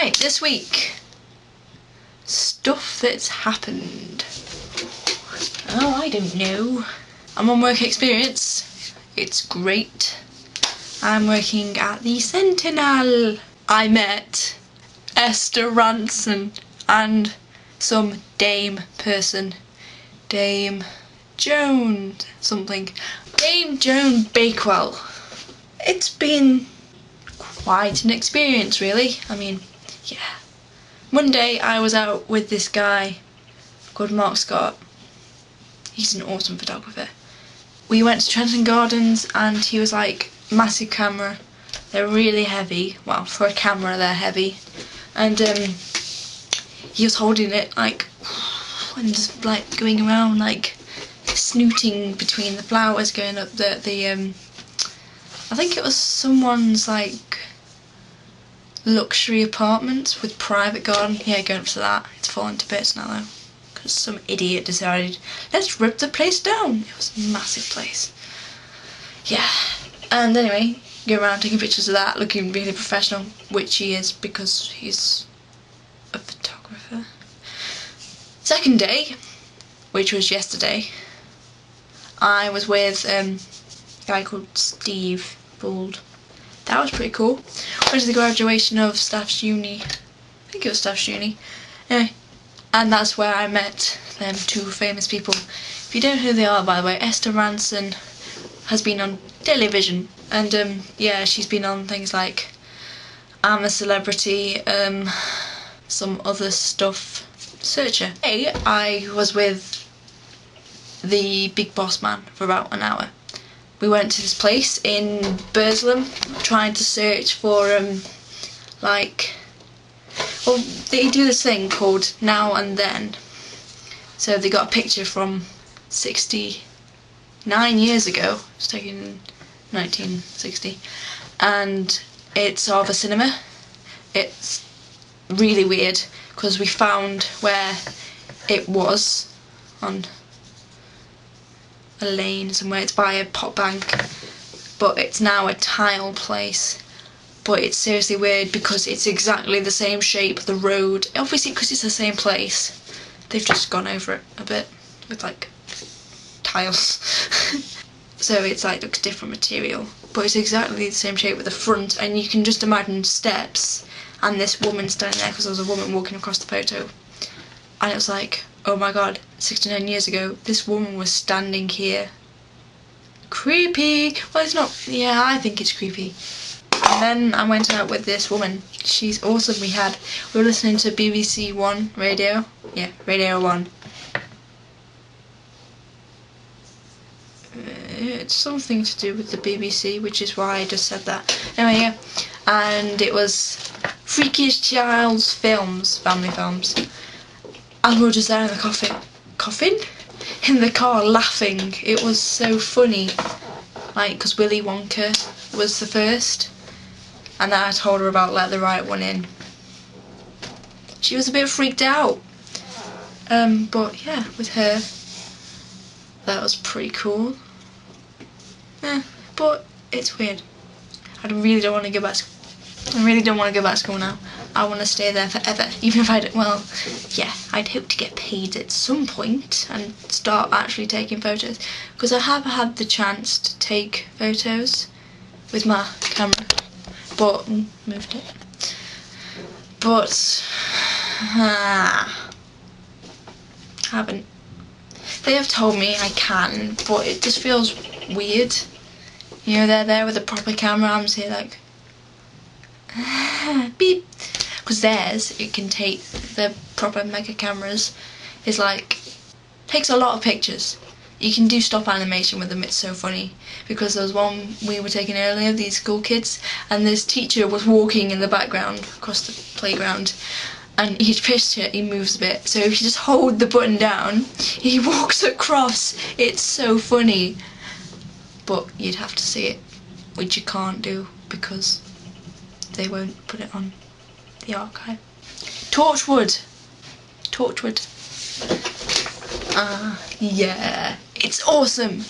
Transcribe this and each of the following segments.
Right, this week, stuff that's happened. Oh, I don't know. I'm on work experience. It's great. I'm working at the Sentinel. I met Esther Ranson and some Dame person. Dame Joan something. Dame Joan Bakewell. It's been quite an experience, really. I mean, yeah. Monday I was out with this guy called Mark Scott. He's an awesome photographer. We went to Trenton Gardens and he was like, massive camera. They're really heavy. Well, for a camera they're heavy. And he was holding it like, and just like going around like snooting between the flowers going up the I think it was someone's like luxury apartments with private garden. Yeah, going up to that. It's fallen to bits now though, because some idiot decided, let's rip the place down. It was a massive place. Yeah. And anyway, go around taking pictures of that, looking really professional, which he is because he's a photographer. Second day, which was yesterday, I was with a guy called Steve Bald. That was pretty cool. Went to the graduation of Staff's Uni. I think it was Staff's Uni. Anyway, and that's where I met them two famous people. If you don't know who they are, by the way, Esther Ranson has been on television, and yeah, she's been on things like I'm a Celebrity, some other stuff. Search her. Hey, I was with the big boss man for about an hour. We went to this place in Burslem trying to search for like, well, they do this thing called Now and Then. So they got a picture from 69 years ago. It was taken in 1960, and it's of a cinema. It's really weird because we found where it was on a lane somewhere. It's by a pot bank, but it's now a tile place. But it's seriously weird because it's exactly the same shape, the road, obviously because it's the same place. They've just gone over it a bit with like tiles. So it's like looks different material, but it's exactly the same shape with the front, and you can just imagine steps and this woman standing there, because there was a woman walking across the photo, and it was like, oh my god, 69 years ago this woman was standing here. Creepy. Well, it's not. Yeah, I think it's creepy. And then I went out with this woman. She's awesome. We were listening to BBC One radio. Yeah, Radio 1. It's something to do with the BBC, which is why I just said that. Anyway, yeah. And it was Freakish Child's Films, family films. And we were just there in the coffin? In the car laughing. It was so funny. Like, because Willy Wonka was the first. And then I told her about Let the Right One In. She was a bit freaked out. But yeah, with her, that was pretty cool. Yeah, but it's weird. I really don't want to go back. I really don't want to go back to school now. I want to stay there forever, even if I don't. Well, yeah, I'd hope to get paid at some point and start actually taking photos, because I have had the chance to take photos with my camera, but moved it. But haven't. They have told me I can, but it just feels weird. You know, they're there with a proper camera, I'm here like beep, because theirs, it can take, the proper mega cameras is like, takes a lot of pictures. You can do stop animation with them. It's so funny, because there was one we were taking earlier, these school kids, and this teacher was walking in the background across the playground, and each picture he moves a bit, so if you just hold the button down he walks across. It's so funny, but you'd have to see it, which you can't do because they won't put it on the archive. Torchwood. Yeah, it's awesome.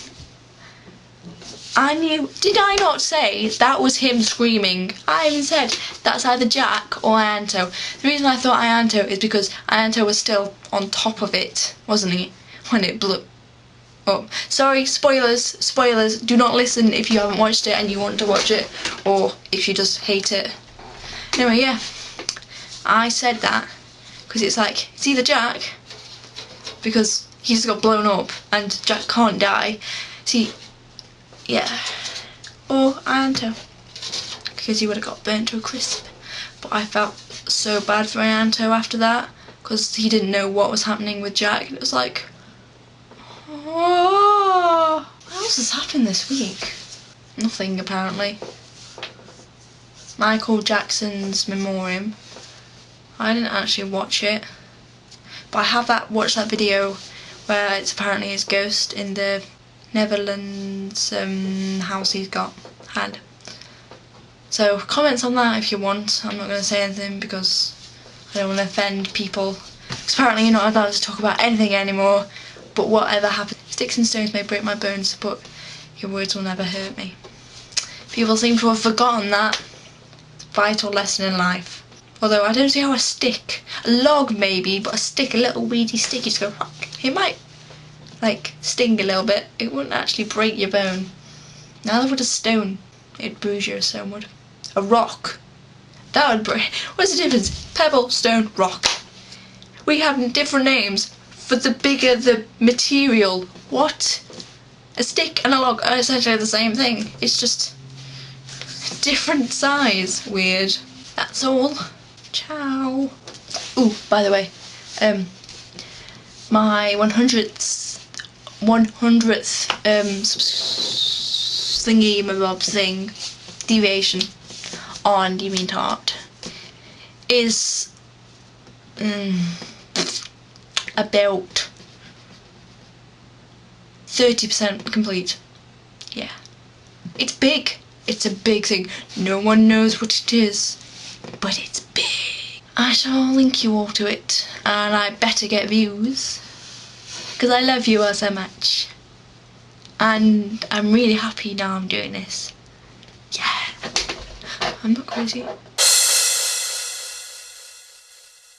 I knew. Did I not say that was him screaming? I even said that's either Jack or Ianto. The reason I thought Ianto is because Ianto was still on top of it, wasn't he, when it blew up. Sorry, spoilers, spoilers. Do not listen if you haven't watched it and you want to watch it, or if you just hate it. Anyway, yeah, I said that because it's like, it's either Jack, because he just got blown up and Jack can't die. See, yeah, or Ianto, because he would have got burnt to a crisp. But I felt so bad for Ianto after that, because he didn't know what was happening with Jack. It was like, oh, what else has happened this week? Nothing, apparently. Michael Jackson's memoriam. I didn't actually watch it, but I have watched that video where it's apparently his ghost in the Netherlands house he's had. So comments on that if you want. I'm not going to say anything because I don't want to offend people, because apparently you're not allowed to talk about anything anymore. But whatever happens, sticks and stones may break my bones, but your words will never hurt me. People seem to have forgotten that vital lesson in life. Although I don't see how a log maybe, but a little weedy stick, you just go whack. It might like sting a little bit. It wouldn't actually break your bone. Neither would a stone. It'd bruise your stone would. A rock, that would break. What's the difference? Pebble, stone, rock. We have different names for the bigger the material. What? A stick and a log are essentially the same thing. It's just different size. Weird. That's all. Ciao. Ooh, by the way, my 100th thing deviation on DeviantArt is about 30% complete. Yeah, it's big. It's a big thing. No one knows what it is, but it's big. I shall link you all to it, and I better get views, because I love you all so much. And I'm really happy now I'm doing this. Yeah, I'm not crazy.